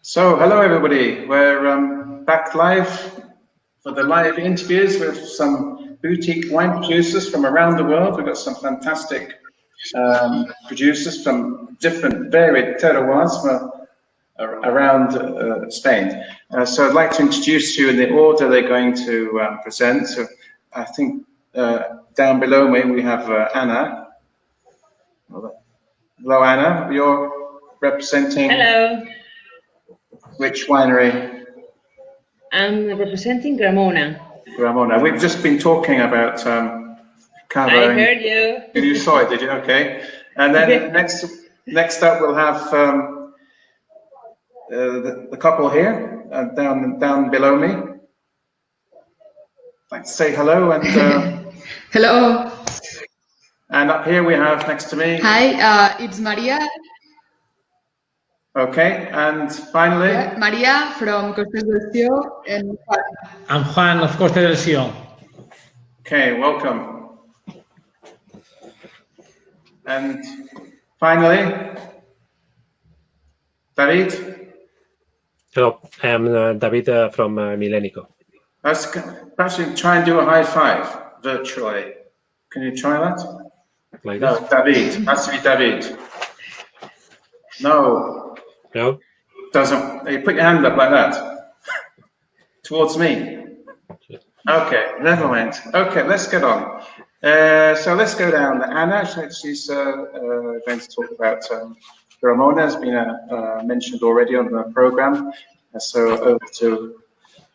So, hello everybody. We're back live for the live interviews with some boutique wine producers from around the world. We've got some fantastic producers from different varied terroirs around Spain. So I'd like to introduce you in the order they're going to present. So I think down below me we have Anna. Hello Anna, you're representing... Hello. Which winery? I'm representing Gramona. Gramona. We've just been talking about Cava. I heard you. You saw it, did you? Okay. And then next up we'll have the couple here down below me. I'd like to say hello and hello. And up here we have next to me. Hi, it's Maria. Okay, and finally? Maria from Costa del Sió and Juan. I'm Juan of Costa del Sió. Okay, welcome. And finally, David? Hello, I'm David from Milénco. Perhaps you try and do a high five virtually. Can you try that? Like no, this? David. Has to be David. No. No? Doesn't. You put your hand up like that. Towards me. Okay, never mind. Okay, let's get on. So let's go down. Anna, she's going to talk about Gramona, has been mentioned already on the program. So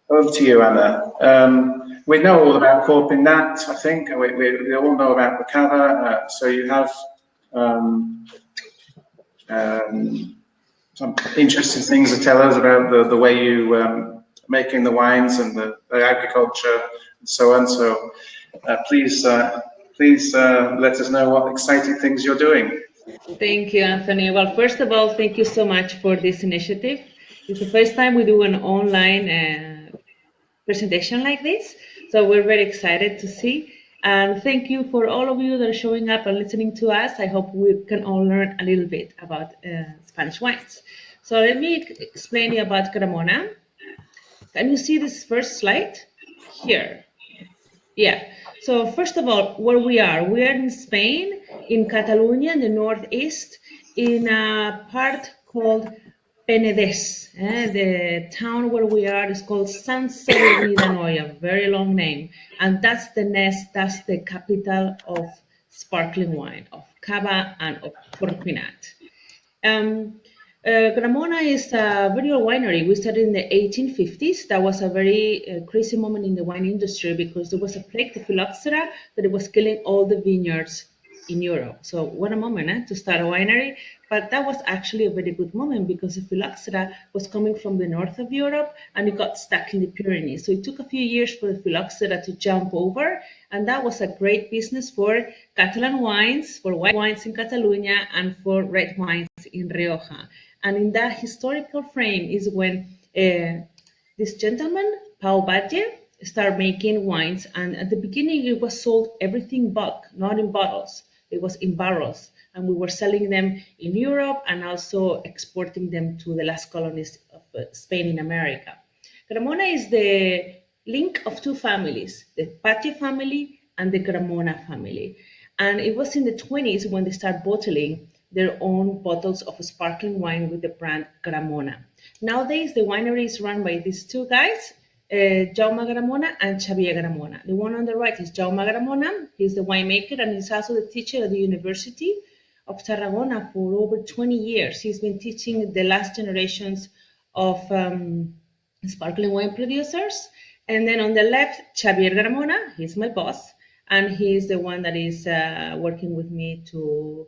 over to you, Anna. We know all about Corpinnat, I think. We all know about the Cava. So you have some interesting things to tell us about the way you making the wines and the agriculture and so on. So please let us know what exciting things you're doing. Thank you, Anthony. Well, first of all, thank you so much for this initiative. It's the first time we do an online presentation like this, so we're very excited to see. And thank you for all of you that are showing up and listening to us. I hope we can all learn a little bit about Spanish wines. So let me explain you about Gramona. Can you see this first slide? Here. Yeah. So first of all, where we are in Spain, in Catalonia, in the northeast, in a part called Penedès. The town where we are is called Sant Sadurní d'Anoia, very long name. And that's the capital of sparkling wine, of Cava and of Corpinnat. Gramona is a very old winery. We started in the 1850s. That was a very crazy moment in the wine industry because there was a plague, the phylloxera, that it was killing all the vineyards in Europe. So what a moment to start a winery. But that was actually a very good moment because the phylloxera was coming from the north of Europe and it got stuck in the Pyrenees. So it took a few years for the phylloxera to jump over. And that was a great business for Catalan wines, for white wines in Catalonia, and for red wines in Rioja. And in that historical frame is when this gentleman, Pau Batlle, started making wines. And at the beginning, it was sold everything bulk, not in bottles. It was in barrels. And we were selling them in Europe and also exporting them to the last colonies of Spain in America. Gramona is the link of two families, the Batlle family and the Gramona family. And it was in the 20s when they started bottling their own bottles of sparkling wine with the brand Gramona. Nowadays, the winery is run by these two guys, Jaume Gramona and Xavier Gramona. The one on the right is Jaume Gramona. He's the winemaker and he's also the teacher at the University of Tarragona for over 20 years. He's been teaching the last generations of sparkling wine producers. And then on the left, Xavier Gramona, he's my boss, and he's the one that is working with me to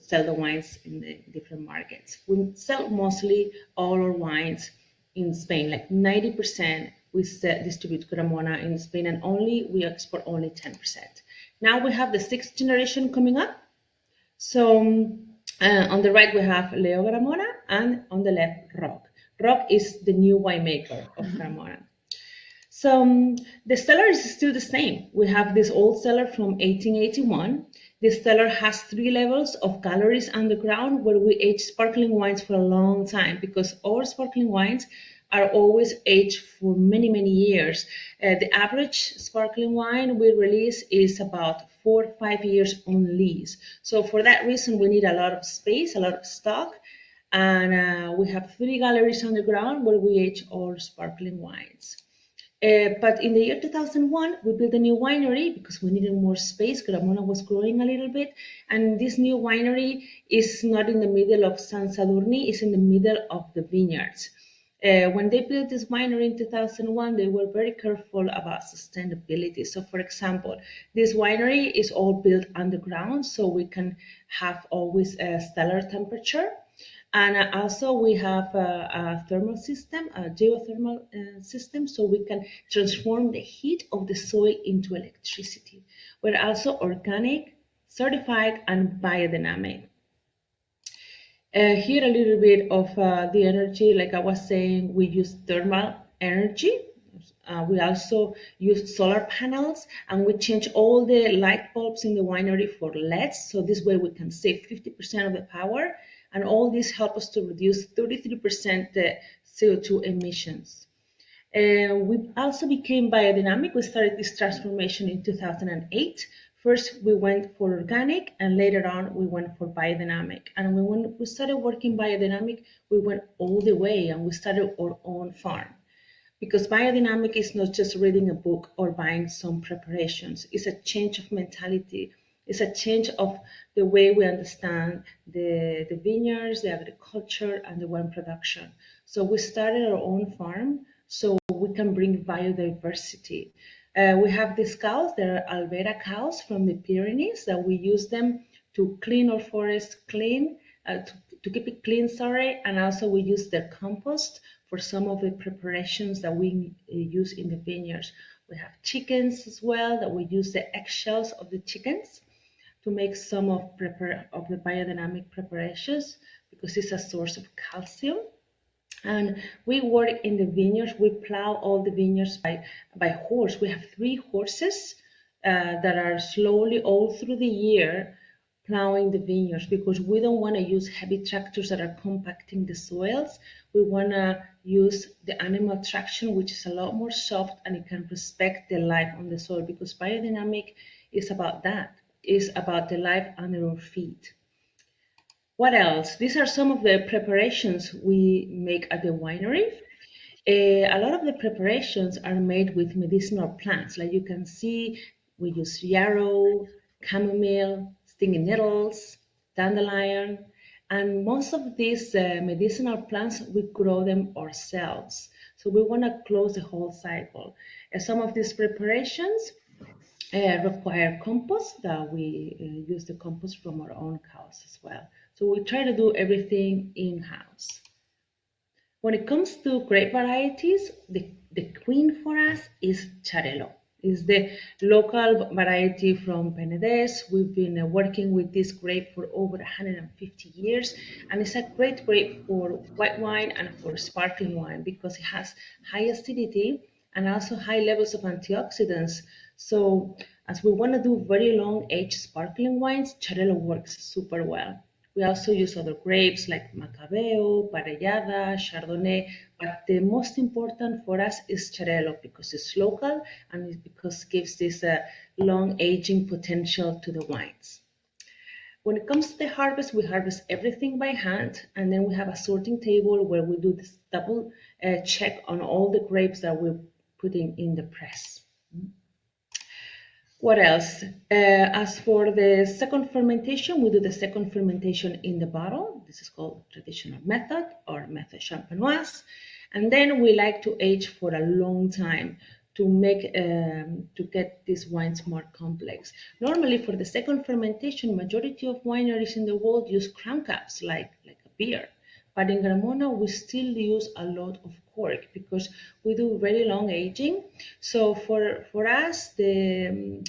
sell the wines in the different markets. We sell mostly all our wines in Spain, like 90% we distribute Gramona in Spain, and we export only 10%. Now we have the 6th generation coming up. So on the right we have Leo Gramona, and on the left Roc. Roc is the new winemaker of Gramona. So the cellar is still the same. We have this old cellar from 1881. This cellar has 3 levels of galleries underground where we age sparkling wines for a long time, because our sparkling wines are always aged for many, many years. The average sparkling wine we release is about 4 or 5 years on lease. So for that reason, we need a lot of space, a lot of stock. And we have 3 galleries underground where we age all sparkling wines. But in the year 2001, we built a new winery because we needed more space. Gramona was growing a little bit. And this new winery is not in the middle of San Sadurni, it's in the middle of the vineyards. When they built this winery in 2001, they were very careful about sustainability. So for example, this winery is all built underground, so we can have always a cellar temperature. And also we have a thermal system, a geothermal system, so we can transform the heat of the soil into electricity. We're also organic, certified, and biodynamic. Here a little bit of the energy, like I was saying, we use thermal energy. We also use solar panels, and we change all the light bulbs in the winery for LEDs. So this way we can save 50% of the power. And all this helps us to reduce 33% the CO2 emissions. We also became biodynamic. We started this transformation in 2008. First, we went for organic, and later on, we went for biodynamic. And when we started working biodynamic, we went all the way, and we started our own farm. Because biodynamic is not just reading a book or buying some preparations. It's a change of mentality. It's a change of the way we understand the vineyards, the agriculture, and the wine production. So we started our own farm so we can bring biodiversity. We have these cows, they're Albera cows from the Pyrenees, that we use them to clean our forest clean, to keep it clean, and also we use their compost for some of the preparations that we use in the vineyards. We have chickens as well, that we use the eggshells of the chickens to make some of the biodynamic preparations, because it's a source of calcium. And we work in the vineyards. We plow all the vineyards by horse. We have 3 horses that are slowly all through the year plowing the vineyards, because we don't want to use heavy tractors that are compacting the soils. We want to use the animal traction, which is a lot more soft, and it can respect the life on the soil, because biodynamic is about that. It's about the life under our feet. What else? These are some of the preparations we make at the winery. A lot of the preparations are made with medicinal plants. Like you can see, we use yarrow, chamomile, stinging nettles, dandelion, and most of these medicinal plants, we grow them ourselves. So we want to close the whole cycle. Some of these preparations require compost, that we use the compost from our own cows as well. So we try to do everything in-house. When it comes to grape varieties, the queen for us is Xarel·lo. It's the local variety from Penedès. We've been working with this grape for over 150 years, and it's a great grape for white wine and for sparkling wine, because it has high acidity and also high levels of antioxidants. So as we want to do very long aged sparkling wines, Xarel·lo works super well. We also use other grapes like Macabeo, Parellada, Chardonnay, but the most important for us is Xarel·lo, because it's local and because it gives this long aging potential to the wines. When it comes to the harvest, we harvest everything by hand, and then we have a sorting table where we do this double check on all the grapes that we're putting in the press. What else? As for the second fermentation, we do the second fermentation in the bottle. This is called traditional method, or method champenoise. And then we like to age for a long time to make to get these wines more complex. Normally, for the second fermentation, majority of wineries in the world use crown caps like a beer. But in Gramona, we still use a lot of cork because we do very long aging. So for us, the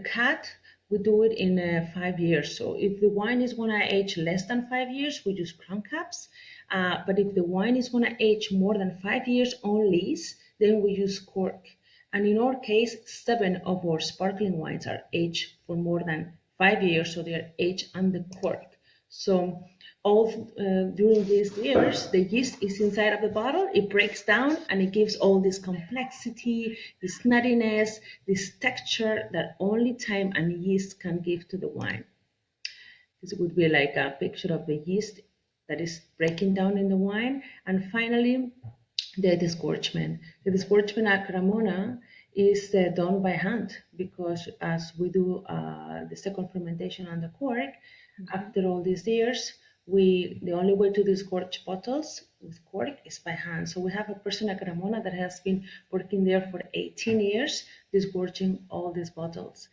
cat, we do it in 5 years. So if the wine is going to age less than 5 years, we use crown caps. But if the wine is going to age more than 5 years on lees, then we use cork. And in our case, 7 of our sparkling wines are aged for more than 5 years, so they are aged under cork. So during these years, the yeast is inside of the bottle, it breaks down, and it gives all this complexity, this nuttiness, this texture that only time and yeast can give to the wine. This would be like a picture of the yeast that is breaking down in the wine. And finally, the disgorgement. The disgorgement at Gramona is done by hand, because as we do the second fermentation on the cork, after all these years, the only way to disgorge bottles with cork is by hand. So we have a person at Gramona that has been working there for 18 years, disgorging all these bottles.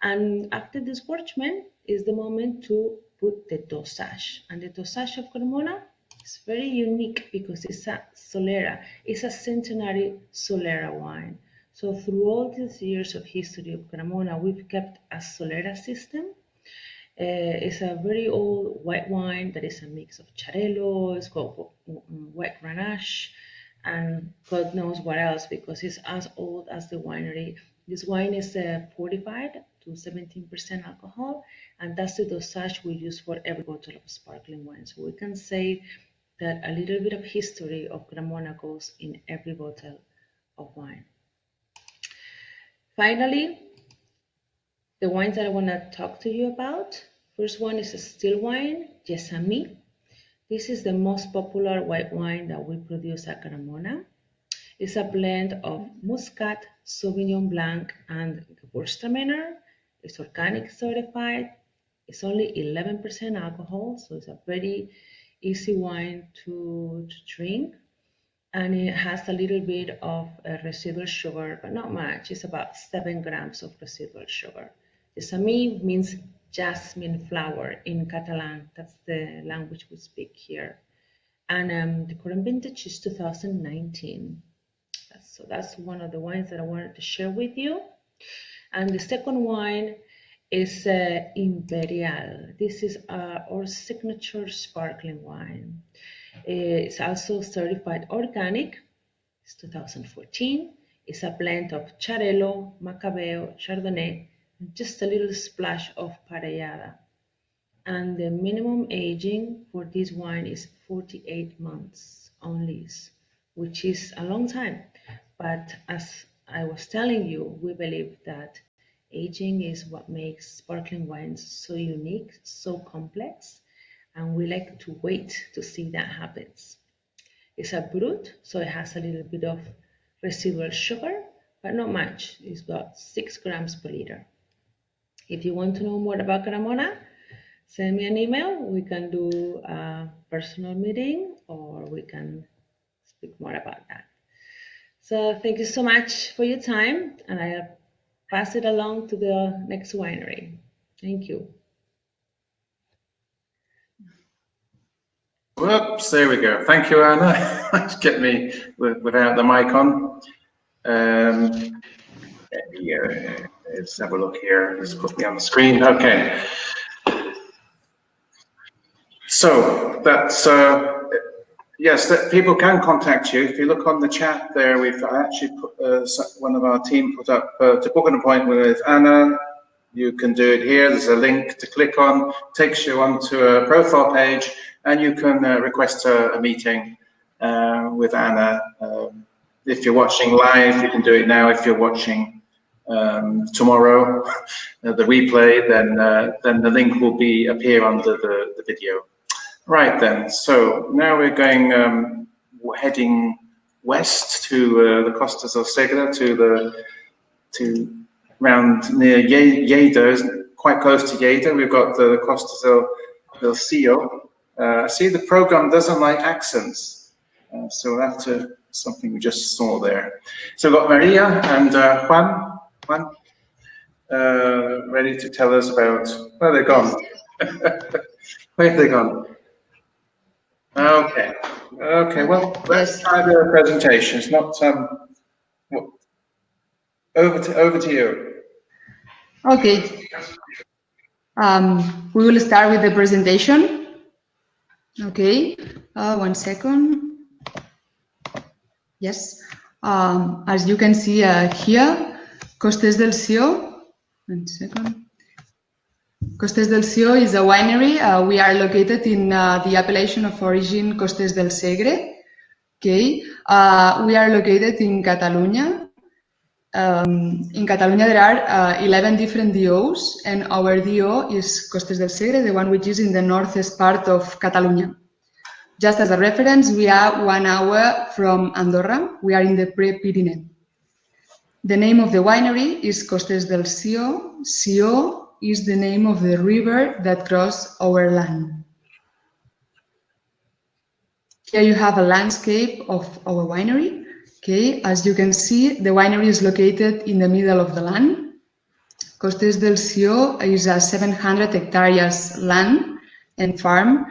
And after disgorgement is the moment to put the dosage. And the dosage of Gramona is very unique because it's a Solera. It's a centenary Solera wine. So through all these years of history of Gramona, we've kept a Solera system. It's a very old white wine that is a mix of Charello, it's called white Grenache, and God knows what else, because it's as old as the winery. This wine is fortified to 17% alcohol, and that's the dosage we use for every bottle of sparkling wine. So we can say that a little bit of history of Gramona goes in every bottle of wine. Finally, the wines that I want to talk to you about. First one is a still wine, Gesami. This is the most popular white wine that we produce at Gramona. It's a blend of Muscat, Sauvignon Blanc, and Gewürztraminer. It's organic certified. It's only 11% alcohol, so it's a very easy wine to drink. And it has a little bit of residual sugar, but not much. It's about 7 grams of residual sugar. Gesami means jasmine flower in Catalan. That's the language we speak here. And the current vintage is 2019. So that's one of the wines that I wanted to share with you. And the second wine is Imperial. This is our signature sparkling wine. It's also certified organic. It's 2014. It's a blend of Charello, Macabeo, Chardonnay, and just a little splash of Parellada. And the minimum aging for this wine is 48 months only, which is a long time. But as I was telling you, we believe that aging is what makes sparkling wines so unique, so complex, and we like to wait to see that happens. It's a brut, so it has a little bit of residual sugar, but not much. It's got 6 grams per liter. If you want to know more about Gramona, send me an email. We can do a personal meeting, or we can speak more about that. So thank you so much for your time, and I'll pass it along to the next winery. Thank you. Whoops, there we go. Thank you, Anna. Just get me without the mic on. Yeah, let's have a look here. Let's put me on the screen. Okay. So that's yes, that people can contact you. If you look on the chat there, we've actually put one of our team put up to book an appointment with Anna. You can do it here. There's a link to click on, takes you onto a profile page, and you can request a meeting with Anna. If you're watching live, you can do it now. If you're watching tomorrow, the replay, then the link will appear under the video. Right then, so now we're going heading west to the Costas del Segre, to round near Viñedos, quite close to Lleida. We've got the Costas del Cio. See, the program doesn't like accents, so that's something we just saw there. So we've got Maria and Juan, ready to tell us about where they're gone. Where have they gone? Okay. Well, let's try the presentation. It's not over to you. Okay. We will start with the presentation. Okay. 1 second. Yes. As you can see here, Costes del Sió. 1 second. Costes del Sió is a winery. We are located in the appellation of origin Costes del Segre. Okay. We are located in Catalonia. In Catalonia, there are 11 different DOs, and our DO is Costes del Segre, the one which is in the northeast part of Catalonia. Just as a reference, we are 1 hour from Andorra. We are in the Pre-Pyrenees. The name of the winery is Costes del Sió. Sió is the name of the river that crosses our land. Here you have a landscape of our winery. Okay, as you can see, the winery is located in the middle of the land. Costes del Sió is a 700 hectares land and farm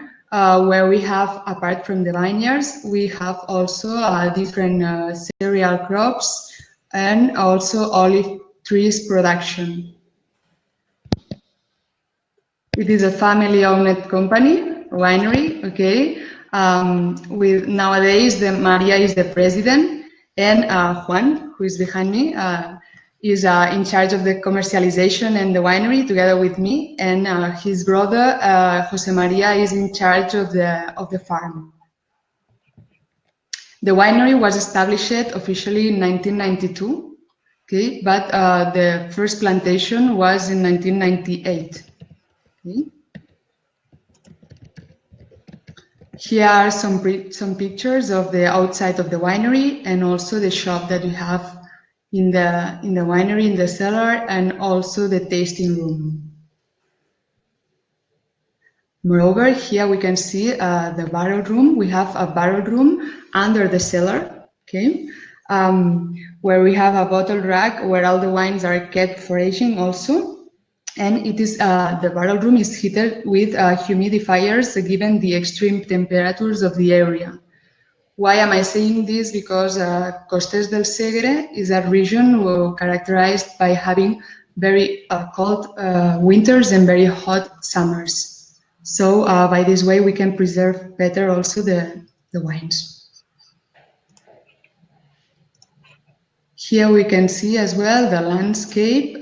where we have, apart from the vineyards, we have also different cereal crops and also olive trees production. It is a family-owned company, winery, okay. With nowadays, Maria is the president, and Juan, who is behind me, is in charge of the commercialization and the winery together with me, and his brother Jose Maria is in charge of the farm. The winery was established officially in 1992, okay, but the first plantation was in 1998. Okay. Here are some pictures of the outside of the winery and also the shop that we have in the winery, in the cellar, and also the tasting room. Moreover, here we can see the barrel room. We have a barrel room under the cellar, okay, where we have a bottle rack where all the wines are kept for aging also. And it is the barrel room is heated with humidifiers given the extreme temperatures of the area. Why am I saying this? Because Costes del Segre is a region characterized by having very cold winters and very hot summers. So by this way, we can preserve better also the wines. Here we can see as well the landscape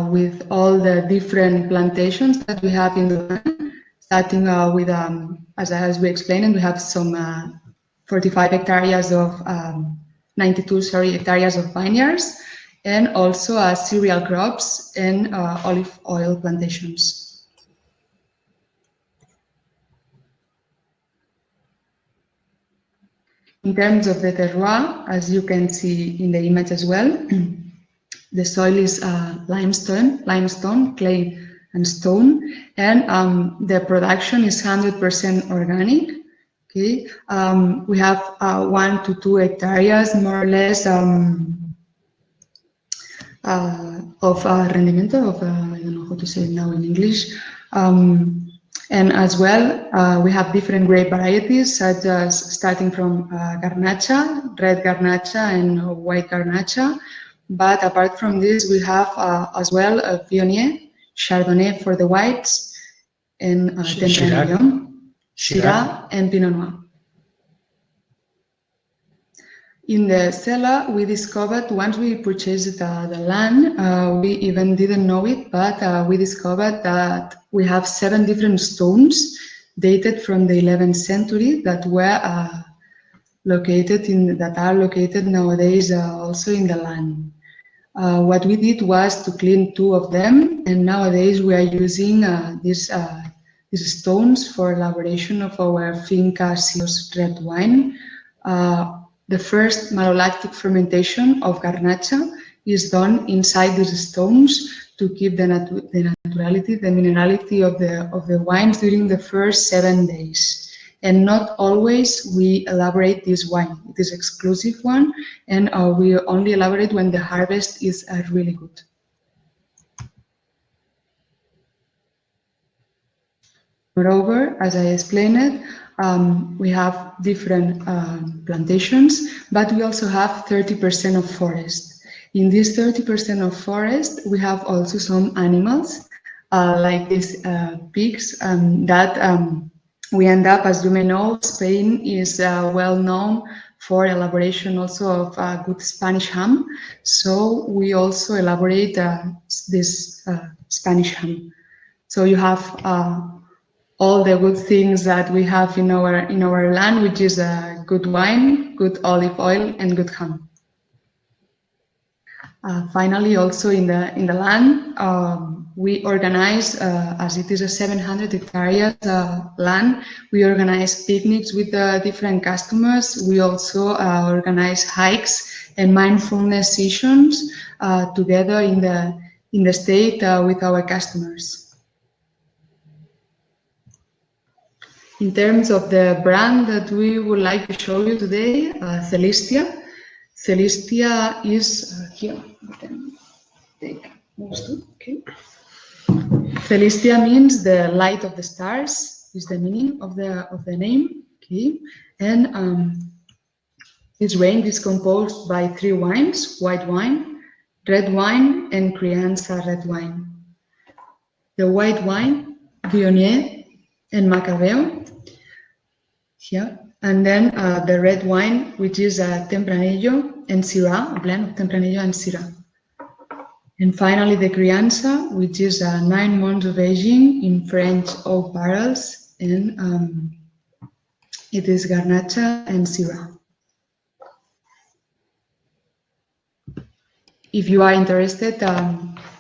with all the different plantations that we have in the land, starting with, as we explained, we have some 45 hectares of, 92 hectares of vineyards, and also cereal crops and olive oil plantations. In terms of the terroir, as you can see in the image as well, the soil is limestone, clay and stone, and the production is 100% organic. Okay, we have 1 to 2 hectares more or less of rendimiento, I don't know how to say it now in English. And as well, we have different grape varieties, such as starting from Garnacha, red Garnacha, and white Garnacha. But apart from this, we have as well a Viognier, Chardonnay for the whites, and Tempranillo, Syrah, and Pinot Noir. In the cellar, we discovered, once we purchased the land, we even didn't know it, but we discovered that we have 7 different stones dated from the 11th century that were located that are located nowadays also in the land. What we did was to clean 2 of them, and nowadays we are using these stones for elaboration of our Finca Sios red wine. The first malolactic fermentation of Garnacha is done inside these stones to keep the naturality, the minerality of the wines during the first 7 days. And not always we elaborate this wine. It is exclusive one, and we only elaborate when the harvest is really good. Moreover, as I explained, we have different plantations, but we also have 30% of forest. In this 30% of forest, we have also some animals, like these pigs, that we end up, as you may know, Spain is well known for elaboration also of good Spanish ham. So we also elaborate this Spanish ham. So you have all the good things that we have in our land, which is good wine, good olive oil, and good ham. Finally, also in the land, we organize, as it is a 700 hectares land, we organize picnics with different customers. We also organize hikes and mindfulness sessions together in the state with our customers. In terms of the brand that we would like to show you today, Celestia. Celestia is here. Okay. Celestia means the light of the stars, is the meaning of the name. Okay, and this range is composed by 3 wines: white wine, red wine, and Crianza red wine. The white wine, Viognier and Macabeo. Here. And then the red wine, which is Tempranillo and Syrah, a blend of Tempranillo and Syrah. And finally, the Crianza, which is 9 months of aging in French oak barrels, and it is Garnacha and Syrah. If you are interested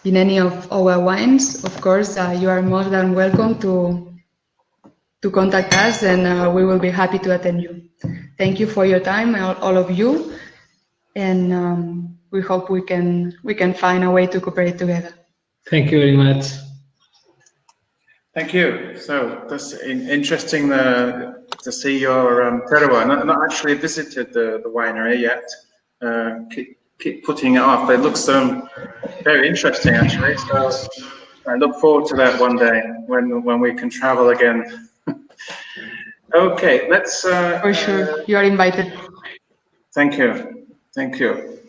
in any of our wines, of course, you are more than welcome to contact us, and we will be happy to attend you. Thank you for your time, all of you, and we hope we can find a way to cooperate together. Thank you very much. Thank you. So that's interesting to see your terroir. Not actually visited the winery yet. Keep putting it off, but it looks very interesting actually. So I look forward to that one day when we can travel again. Okay, let's. For sure, you are invited. Thank you, thank you.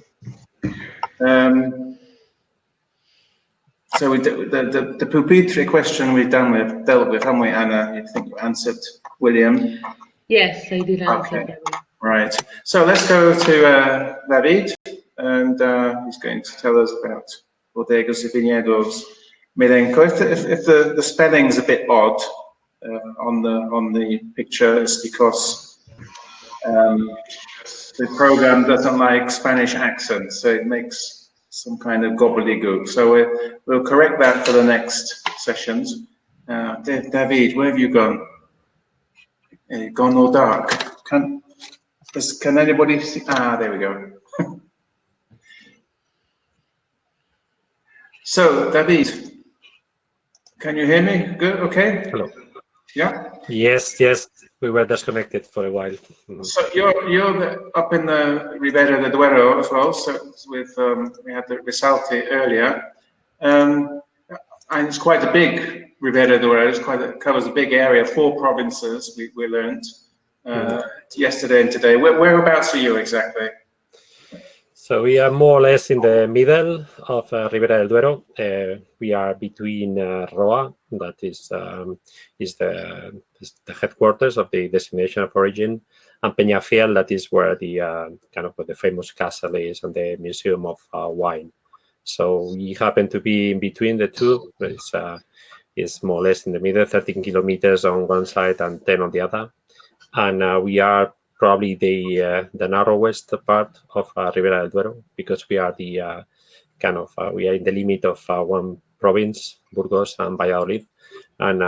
So we the pupitre question we've dealt with, haven't we, Anna? You think you answered, William? Yes, I did answer. Okay, right. So let's go to David, and he's going to tell us about Bodegas, Viñedos, Milénco. If the spelling's a bit odd on the picture, it's because the program doesn't like Spanish accents, so it makes some kind of gobbledygook. So we'll correct that for the next sessions. David, where have you gone? You've gone all dark. Can anybody see? Ah, there we go. So, David, can you hear me? Good, okay? Hello. Yeah? Yes, we were disconnected for a while. So you're up in the Ribera de Duero as well. So with we had the Risalti earlier, and it's quite a big Ribera de Duero. It covers a big area, 4 provinces. We learned yesterday and today. Whereabouts are you exactly? So we are more or less in the middle of Ribera del Duero. We are between Roa, that is the headquarters of the destination of origin, and Peñafiel, that is where the kind of the famous castle is and the museum of wine. So we happen to be in between the two. It's more or less in the middle, 13 kilometers on one side and 10 on the other, and we are probably the narrowest part of Ribera del Duero, because we are the we are in the limit of one province, Burgos and Valladolid, and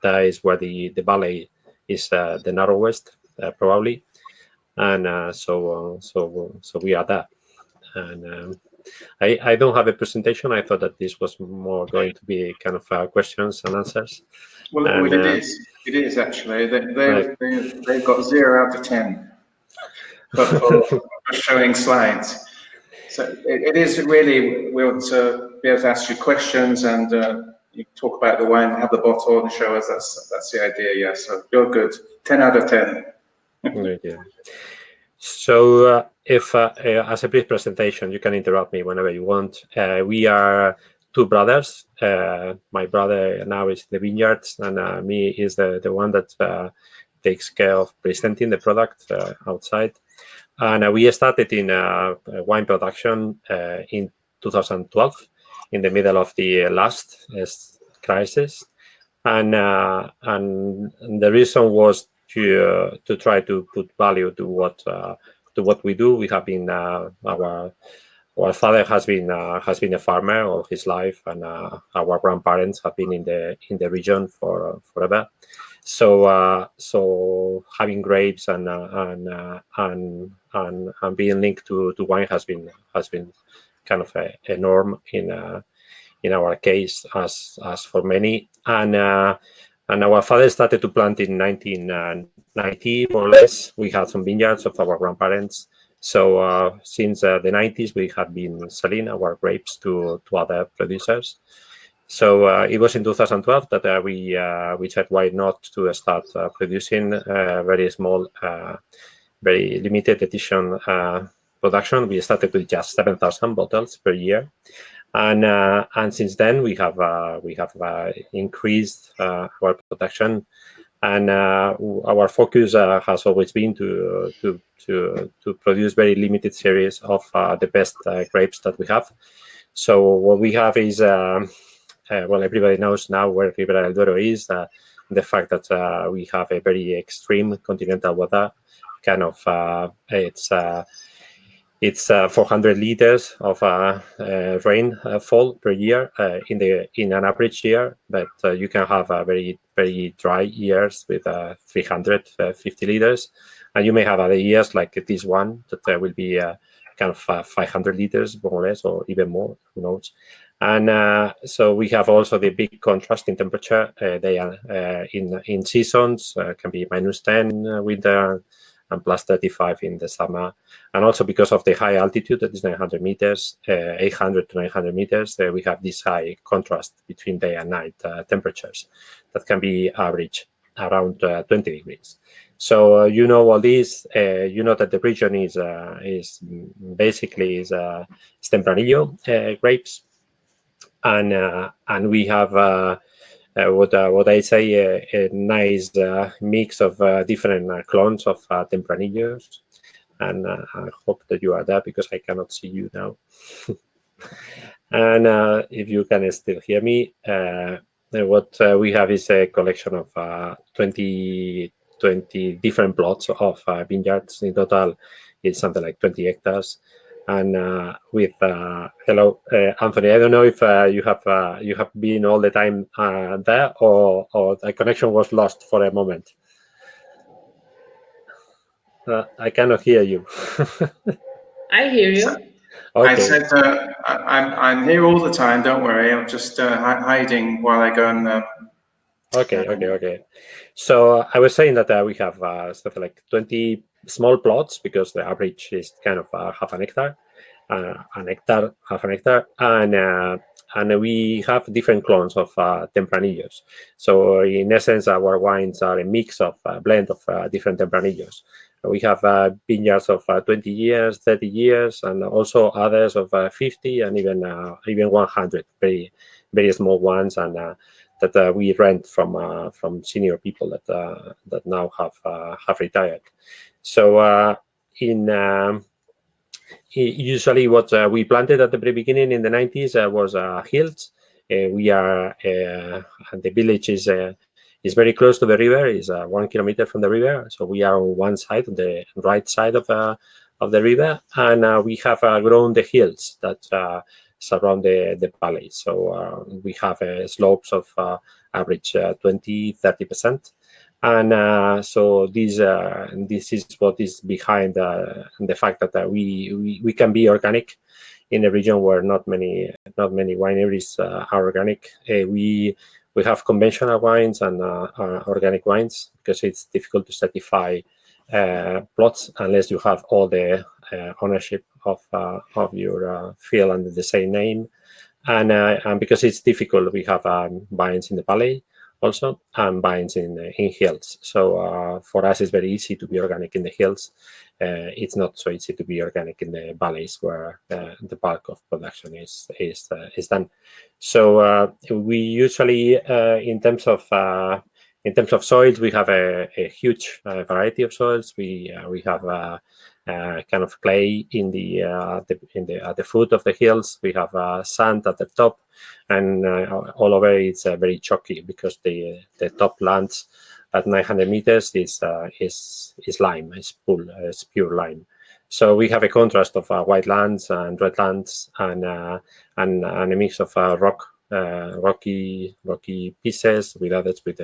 that is where the valley is the narrowest, probably, and so we are there. And I don't have a presentation. I thought that this was more going to be kind of questions and answers. Well, it is actually. They've got 0 out of 10 for showing slides. So it is really, we want to be able to ask you questions, and you talk about the wine, have the bottle and show us. That's the idea, yeah. So you're good. 10 out of 10. Yeah. So if as a brief presentation, you can interrupt me whenever you want. We are 2 brothers. My brother now is the vineyards, and me is the one that takes care of presenting the product outside. And we started in wine production in 2012, in the middle of the last crisis, and the reason was to try to put value to what we do. We have been our father has been a farmer all his life, and our grandparents have been in the region forever. So having grapes and being linked to wine has been kind of a norm in our case, as for many. And our father started to plant in 1990, more or less. We had some vineyards of our grandparents. So since the 90s, we have been selling our grapes to other producers. So it was in 2012 that we said, why not to start producing very small, very limited edition production. We started with just 7,000 bottles per year, and since then we have increased our production, and our focus has always been to produce very limited series of the best grapes that we have. So what we have is, well, everybody knows now where Ribera del Duero is, the fact that we have a very extreme continental weather. Kind of, it's 400 liters of rainfall per year in an average year, but you can have very very dry years with 350 liters, and you may have other years like this one that will be kind of 500 liters more or less, or even more, who knows. And so we have also the big contrast in temperature. They are in seasons can be -10 winter and +35 in the summer. And also because of the high altitude, that is 900 meters, 800 to 900 meters, we have this high contrast between day and night temperatures that can be average around 20 degrees. So you know all this. You know that the region is basically Tempranillo grapes, and we have what I say a nice mix of different clones of Tempranillos, and I hope that you are there because I cannot see you now. And if you can still hear me, what we have is a collection of 20 different plots of vineyards. In total, it's something like 20 hectares. And with hello, Anthony. I don't know if you have been all the time there, or the connection was lost for a moment. I cannot hear you. I hear you. Okay. Okay. I said I'm here all the time. Don't worry. I'm just hiding while I go and. Okay. So I was saying that we have something like 20 small plots, because the average is kind of half an hectare, half an hectare, and we have different clones of Tempranillos. So in essence, our wines are a mix of a blend of different Tempranillos. We have vineyards of 20 years, 30 years, and also others of 50 and even 100, very very small ones, and that we rent from senior people that now have retired. So usually what we planted at the very beginning in the 90s was hills. We are and the village is very close to the river. Is 1 kilometer from the river, so we are on one side, on the right side of the river, and we have grown the hills that surround the valley. So we have slopes of average 20-30%, and so this is what is behind the fact that we can be organic in a region where not many wineries are organic. We have conventional wines and organic wines, because it's difficult to certify plots unless you have all the ownership of your field under the same name, and because it's difficult, we have vines in the valley also, and vines in hills. So for us, it's very easy to be organic in the hills. It's not so easy to be organic in the valleys, where the bulk of production is done. So we usually, in terms of In terms of soils, we have a huge variety of soils. We have kind of clay in at the foot of the hills. We have sand at the top, and all over it's very chalky because the top lands at 900 meters is lime, it's pure lime. So we have a contrast of white lands and red lands, and a mix of rocky pieces with others with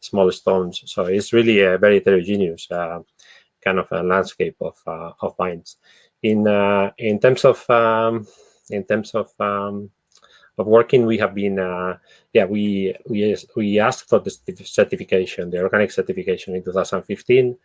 small stones. So it's really a very heterogeneous kind of a landscape of vines. In terms of working, we have been we asked for the certification, the organic certification in 2015.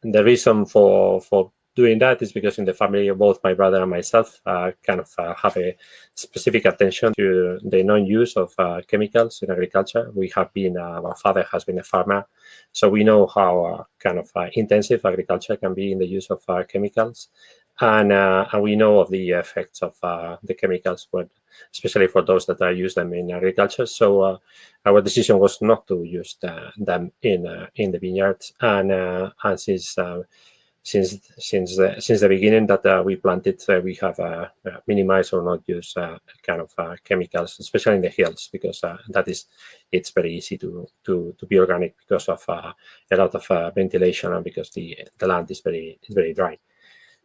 The reason for doing that is because in the family, both my brother and myself kind of have a specific attention to the non-use of chemicals in agriculture. We have been, our father has been a farmer, so we know how kind of intensive agriculture can be in the use of chemicals. And we know of the effects of the chemicals, especially for those that use them in agriculture. So our decision was not to use them in the vineyards. And since the beginning that we planted, we have minimized or not used kind of chemicals, especially in the hills, because it's very easy to be organic because of a lot of ventilation and because the land is very dry.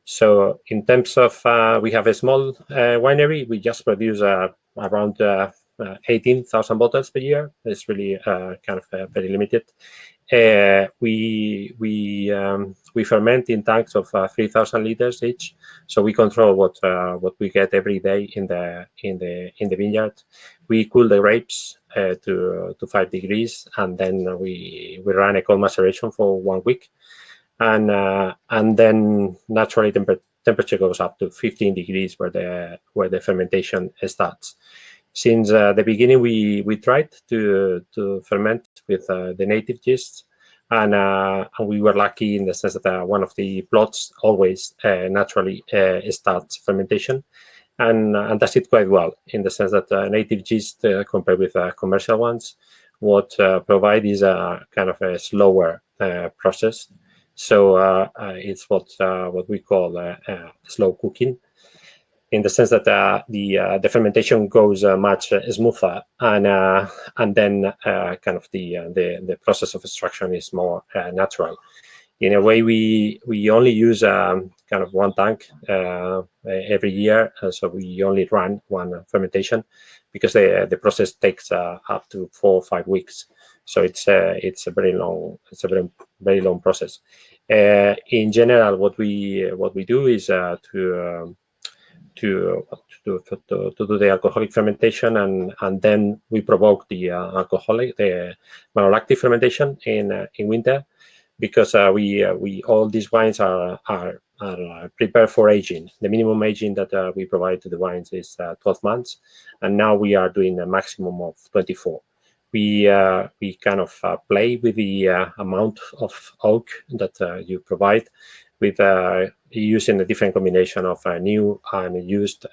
So in terms of, we have a small winery. We just produce around 18,000 bottles per year. It's really kind of very limited. We ferment in tanks of 3,000 liters each. So we control what we get every day in the vineyard. We cool the grapes to 5 degrees, and then we run a cold maceration for 1 week. And then naturally temperature goes up to 15 degrees where the fermentation starts. Since the beginning, we tried to ferment with the native yeast, and we were lucky in the sense that one of the plots always naturally starts fermentation, and does it quite well in the sense that native yeast compared with commercial ones, what provide is a kind of a slower process. So it's what we call slow cooking, in the sense that the fermentation goes much smoother, and then kind of the process of extraction is more natural. In a way, we only use kind of 1 tank every year, so we only run 1 fermentation because the process takes up to 4 or 5 weeks. So it's a very long process. In general, what we do is to do the alcoholic fermentation, and then we provoke the malolactic fermentation in winter, because all these wines are prepared for aging. The minimum aging that we provide to the wines is 12 months, and now we are doing a maximum of 24. We kind of play with the amount of oak that you provide, with using a different combination of new and used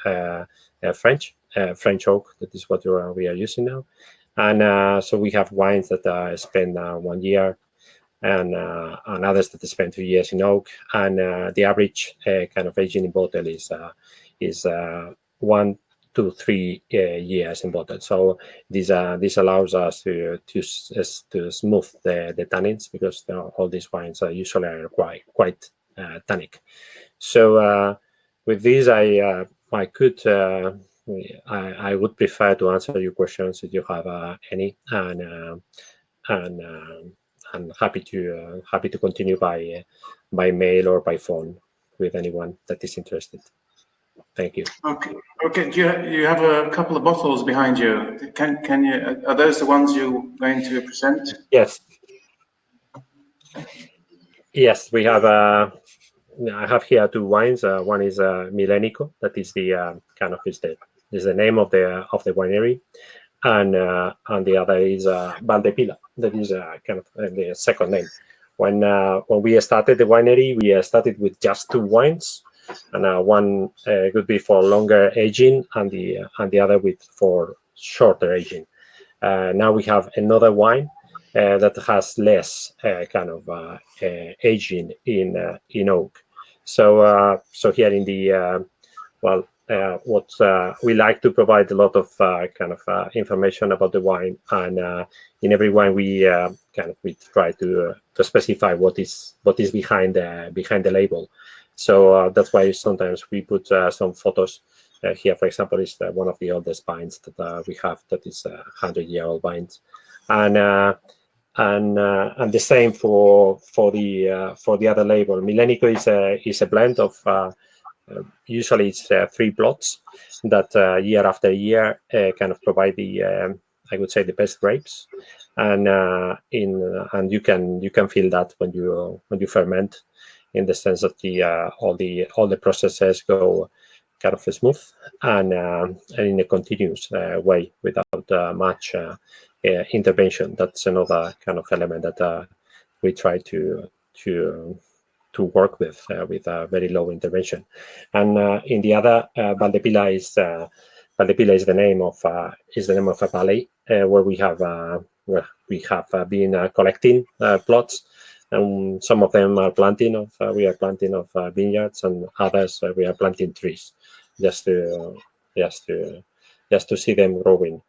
French oak. That is what we are using now. And so we have wines that spend 1 year, and others that spend 2 years in oak. And the average kind of aging in bottle is 1 to 3 years in bottle. So this allows us to smooth the tannins, because all these wines usually are quite tannic. So with this, I would prefer to answer your questions if you have any, and happy to continue by mail or by phone with anyone that is interested. Thank you. Okay. You have a couple of bottles behind you. Can you? Are those the ones you're going to present? Yes. Yes, we have. I have here 2 wines. One is Milénco. That is the kind of is the name of the winery, and the other is Valdepila. That is kind of the second name. When we started the winery, we started with just 2 wines. And one could be for longer aging, and the other for shorter aging. Now we have another wine that has less kind of aging in oak. So here in the we like to provide a lot of kind of information about the wine, and in every wine we we try to specify what is behind the label. So that's why sometimes we put some photos. Here, for example, is one of the oldest vines that we have. That is 100-year-old vines, and the same for the other label. Milénco is a blend of usually it's 3 plots that year after year kind of provide the I would say the best grapes, and you can feel that when you ferment, in the sense that all the processes go kind of smooth and in a continuous way without much intervention. That's another kind of element that we try to work with very low intervention. And in the other, Valdepila is the name of a valley where we have been collecting plots, and some of them are planting of vineyards, and others we are planting trees just to see them growing.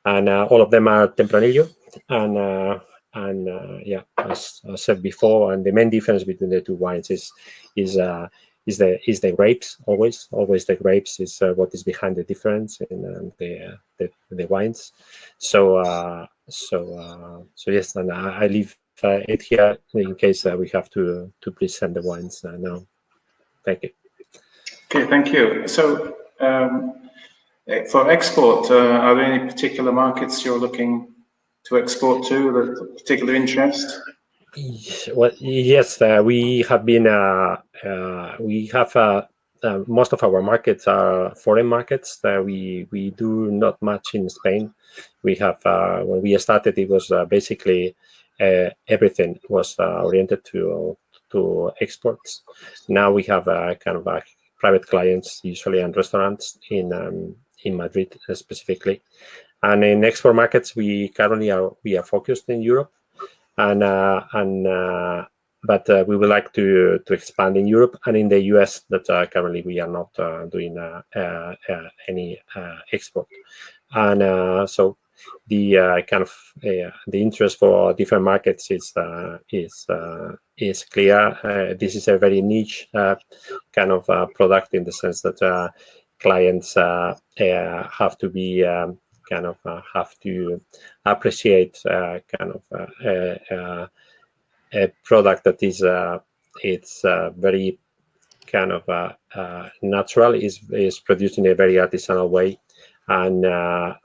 And all of them are Tempranillo, and yeah, as I said before, and the main difference between the two wines is the grapes. Always the grapes is what is behind the difference in the wines. So yes, and I leave it here in case we have to present the wines now. Thank you. Okay, thank you. So for export, are there any particular markets you're looking to export to, that particular interest? Well, yes, we have been. We have most of our markets are foreign markets. We do not much in Spain. We have when we started, it was basically everything was oriented to exports. Now we have kind of private clients, usually, and restaurants in Madrid specifically. And in export markets, we currently are focused in Europe. But we would like to expand in Europe and in the US. That currently we are not doing any export, and so the kind of the interest for different markets is clear. This is a very niche kind of product, in the sense that clients have to be have to appreciate kind of a product that is it's very kind of natural, is produced in a very artisanal way, and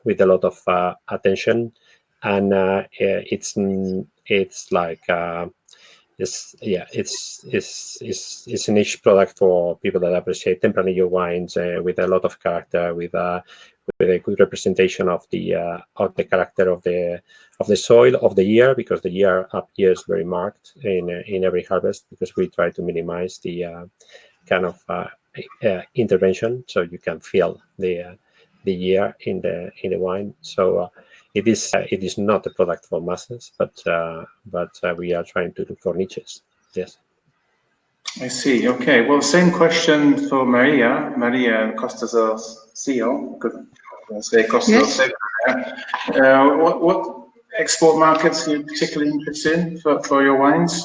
with a lot of attention, and it's like it's a niche product for people that appreciate Tempranillo wines with a lot of character, with a good representation of the character of the soil, of the year, because the year is very marked in every harvest, because we try to minimize the kind of intervention, so you can feel the year in the wine. So it is not a product for masses, but we are trying to look for niches. Yes. I see. Okay. Well, same question for Maria Costas del Seal. Good. I say Costas del Segre. What export markets are you particularly interested in for your wines?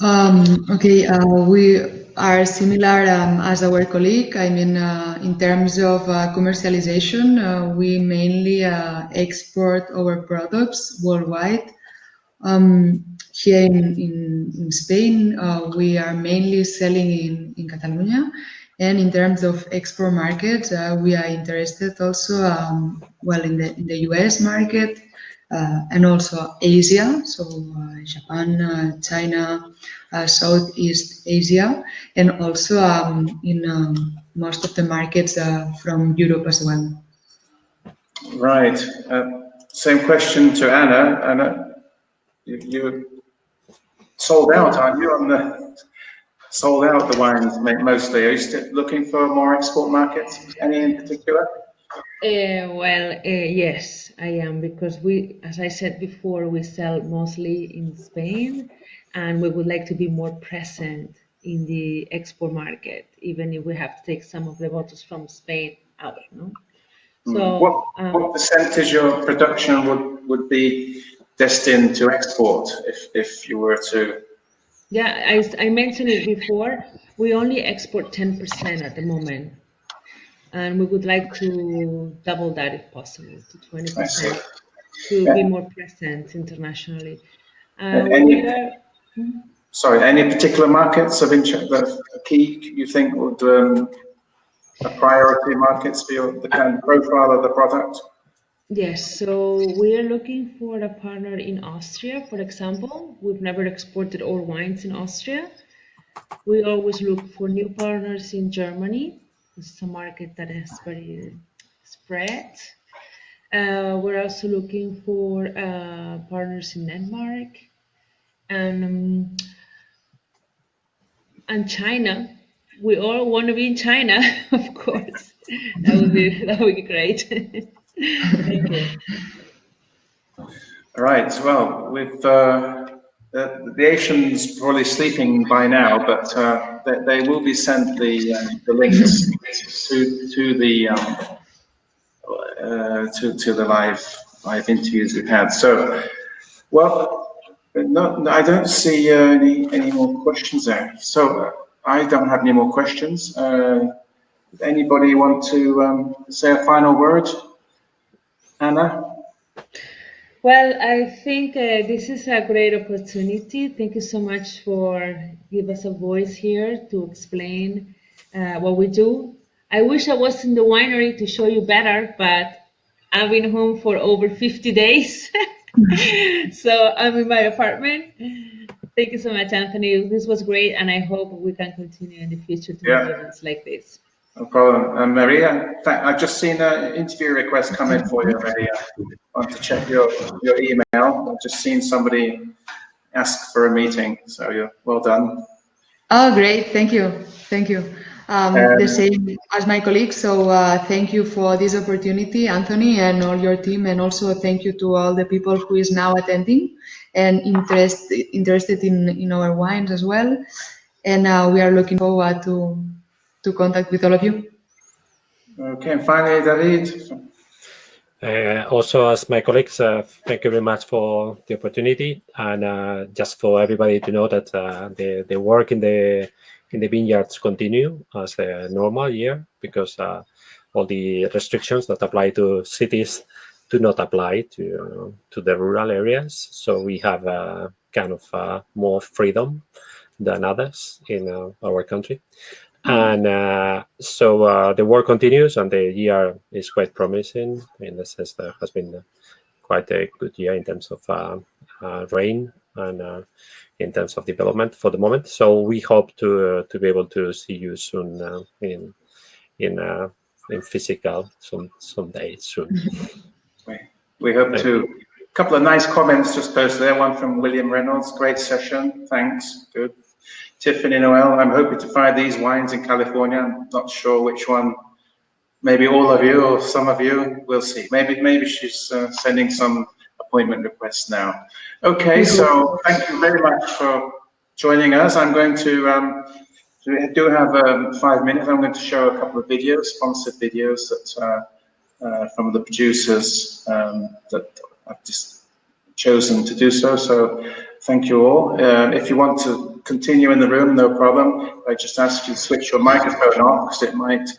Okay, we are similar as our colleague. I mean, in terms of commercialization, we mainly export our products worldwide. Here in Spain, we are mainly selling in Catalonia. And in terms of export markets, we are interested also, well, in the US market, and also Asia, so Japan, China, Southeast Asia, and also in most of the markets from Europe as well. Right. Same question to Anna. Anna, you're sold out, aren't you? Sold out the wines mostly. Are you still looking for more export markets? Any in particular? Yes, I am, because we, as I said before, we sell mostly in Spain, and we would like to be more present in the export market, even if we have to take some of the bottles from Spain out, no? So, What percentage of production would be destined to export if you were to? yeah, I mentioned it before, we only export 10% at the moment, and we would like to double that if possible, to I see. 20%, to be more present internationally. Any, We are. sorry, any particular markets of interest that are key you think would a priority markets for the kind of profile of the product? Yes, so we are looking for a partner in Austria, for example. We've never exported our wines in Austria. We always look for new partners in Germany. This is a market that is very spread. We're also looking for partners in Denmark and China. We all want to be in China, of course. That would be great. Thank you. All right. Well, with the Asians probably sleeping by now, but they will be sent the links to the live interviews we've had. So, well, no, I don't see any more questions there. So I don't have any more questions. Anybody want to say a final word, Anna? Well, I think this is a great opportunity. Thank you so much for giving us a voice here to explain what we do. I wish I was in the winery to show you better, but I've been home for over 50 days. So I'm in my apartment. Thank you so much, Anthony. This was great, and I hope we can continue in the future to do events like this. No problem. Maria, I've just seen an interview request come in for you, Maria. I want to check your email. I've just seen somebody ask for a meeting, so you're well done. Oh, great. Thank you. Thank you. The same as my colleagues. So thank you for this opportunity, Anthony, and all your team. And also thank you to all the people who is now attending and interested in our wines as well. And we are looking forward to contact with all of you. Okay, and finally, David. Also, as my colleagues, thank you very much for the opportunity, and just for everybody to know that the work in the vineyards continue as a normal year, because all the restrictions that apply to cities do not apply to the rural areas. So we have kind of more freedom than others in our country. And so the work continues, and the year is quite promising in the sense that it has been quite a good year in terms of rain and in terms of development for the moment. So we hope to be able to see you soon in physical someday soon. We hope to. A couple of nice comments just posted there. One from William Reynolds. Great session. Thanks. Good. Tiffany Noel, I'm hoping to find these wines in California. I'm not sure which one. Maybe all of you or some of you. We'll see. Maybe she's sending some appointment requests now. Okay, so thank you very much for joining us. I'm going to, we do have 5 minutes. I'm going to show a couple of videos, sponsored videos that from the producers that I've just chosen to do so. So thank you all. If you want to continue in the room, no problem. I just ask you to switch your microphone off because it might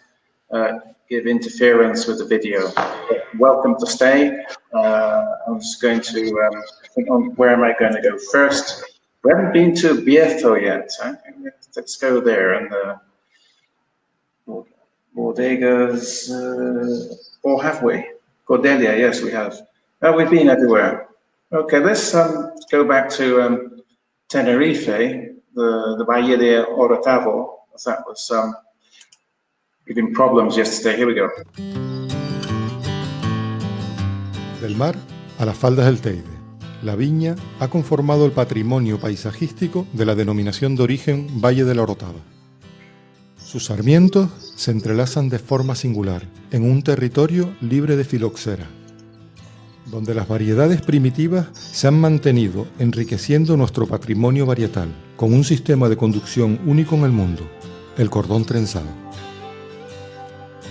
give interference with the video. But welcome to stay. I'm just going to think on where am I going to go first. We haven't been to Bierzo yet. Let's go there. And Bodegas, or have we? Cordelia, yes, we have. Oh, we've been everywhere. Okay, let's go back to Tenerife, the Valle de Orotavo, as that was giving problems yesterday. Here we go. Del mar a las faldas del Teide, la viña ha conformado el patrimonio paisajístico de la denominación de origen Valle de la Orotava. Sus sarmientos se entrelazan de forma singular en un territorio libre de filoxera, donde las variedades primitivas se han mantenido enriqueciendo nuestro patrimonio varietal con un sistema de conducción único en el mundo, el cordón trenzado.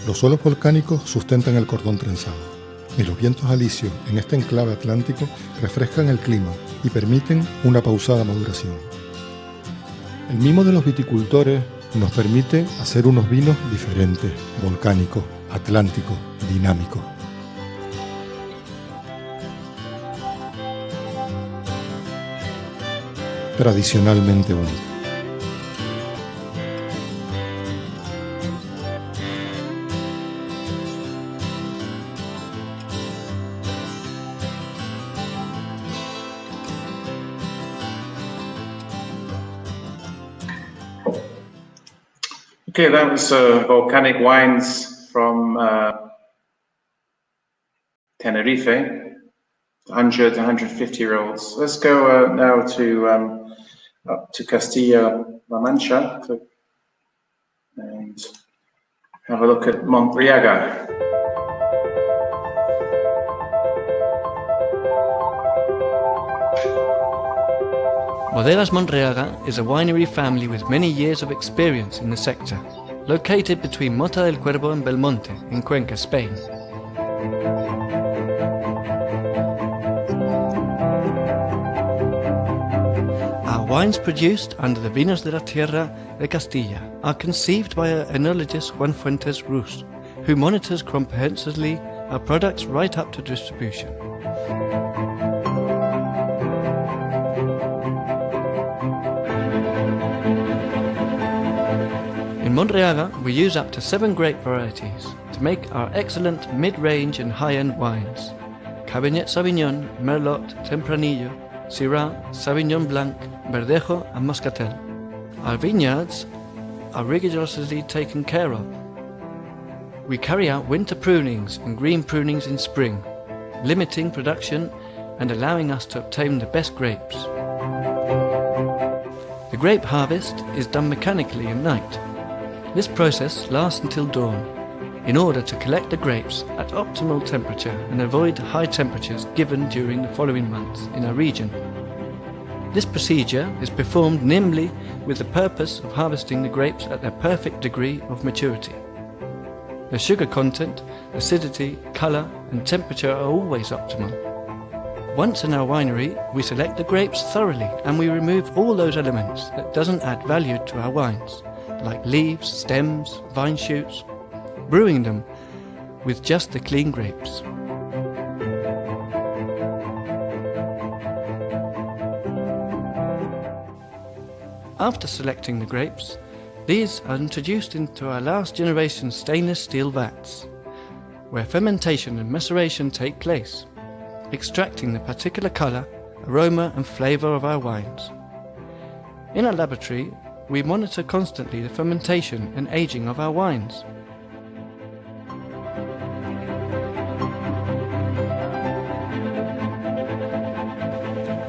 Los suelos volcánicos sustentan el cordón trenzado y los vientos alisios en este enclave atlántico refrescan el clima y permiten una pausada maduración. El mimo de los viticultores nos permite hacer unos vinos diferentes, volcánicos, atlánticos, dinámicos. Tradicionalmente únicos. Okay, that was volcanic wines from Tenerife, 100 to 150-year-olds. Let's go now to up to Castilla-La Mancha and have a look at Montriaga. Bodegas Montriaga is a winery family with many years of experience in the sector, located between Mota del Cuervo and Belmonte in Cuenca, Spain. Our wines produced under the Vinos de la Tierra de Castilla are conceived by our enologist Juan Fuentes Rus, who monitors comprehensively our products right up to distribution. In Montriaga, we use up to 7 grape varieties to make our excellent mid-range and high-end wines: Cabernet Sauvignon, Merlot, Tempranillo, Syrah, Sauvignon Blanc, Verdejo and Moscatel. Our vineyards are rigorously taken care of. We carry out winter prunings and green prunings in spring, limiting production and allowing us to obtain the best grapes. The grape harvest is done mechanically at night. This process lasts until dawn, in order to collect the grapes at optimal temperature and avoid high temperatures given during the following months in our region. This procedure is performed nimbly with the purpose of harvesting the grapes at their perfect degree of maturity. The sugar content, acidity, colour and temperature are always optimal. Once in our winery, we select the grapes thoroughly and we remove all those elements that doesn't add value to our wines, like leaves, stems, vine shoots, brewing them with just the clean grapes. After selecting the grapes, these are introduced into our last generation stainless steel vats, where fermentation and maceration take place, extracting the particular colour, aroma and flavour of our wines. In our laboratory, we monitor constantly the fermentation and aging of our wines.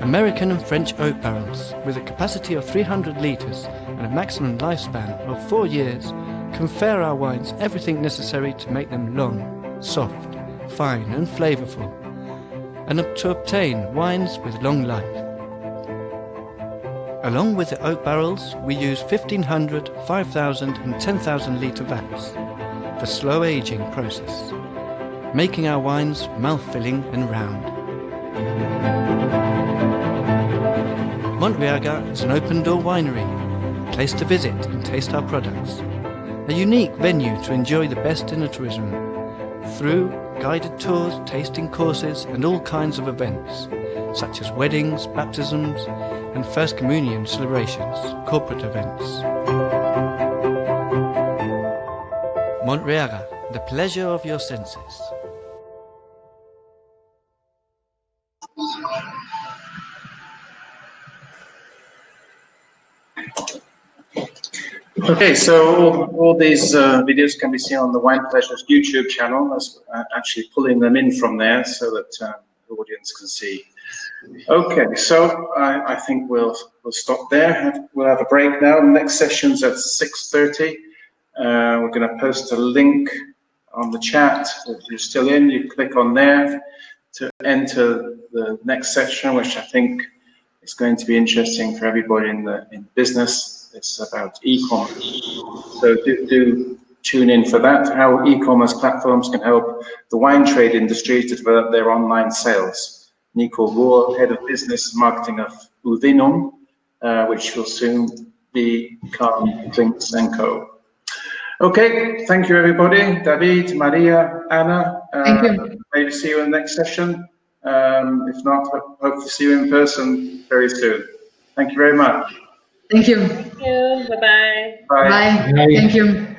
American and French oak barrels, with a capacity of 300 litres and a maximum lifespan of 4 years, confer our wines everything necessary to make them long, soft, fine and flavourful, and to obtain wines with long life. Along with the oak barrels, we use 1500, 5000 and 10,000 litre vats for slow aging process, making our wines mouth-filling and round. Montriaga is an open-door winery, a place to visit and taste our products, a unique venue to enjoy the best enoturism through guided tours, tasting courses and all kinds of events, such as weddings, baptisms and First Communion celebrations, corporate events. Montriaga, the pleasure of your senses. Okay, so all these videos can be seen on the Wine Pleasures YouTube channel. I'm actually pulling them in from there so that the audience can see. Okay, so I think we'll stop there. We'll have a break now. The next session's at 6:30. We're going to post a link on the chat. If you're still in, you click on there to enter the next section, which I think is going to be interesting for everybody in business. It's about e-commerce. So do tune in for that, how e-commerce platforms can help the wine trade industry to develop their online sales. Nico Rohr, Head of Business and Marketing of Uvinum, which will soon become Drinks & Co. Okay, thank you everybody. David, Maria, Anna. Thank you. Maybe see you in the next session. If not, hope to see you in person very soon. Thank you very much. Thank you. Thank you. Bye-bye. Bye. Bye. Thank you.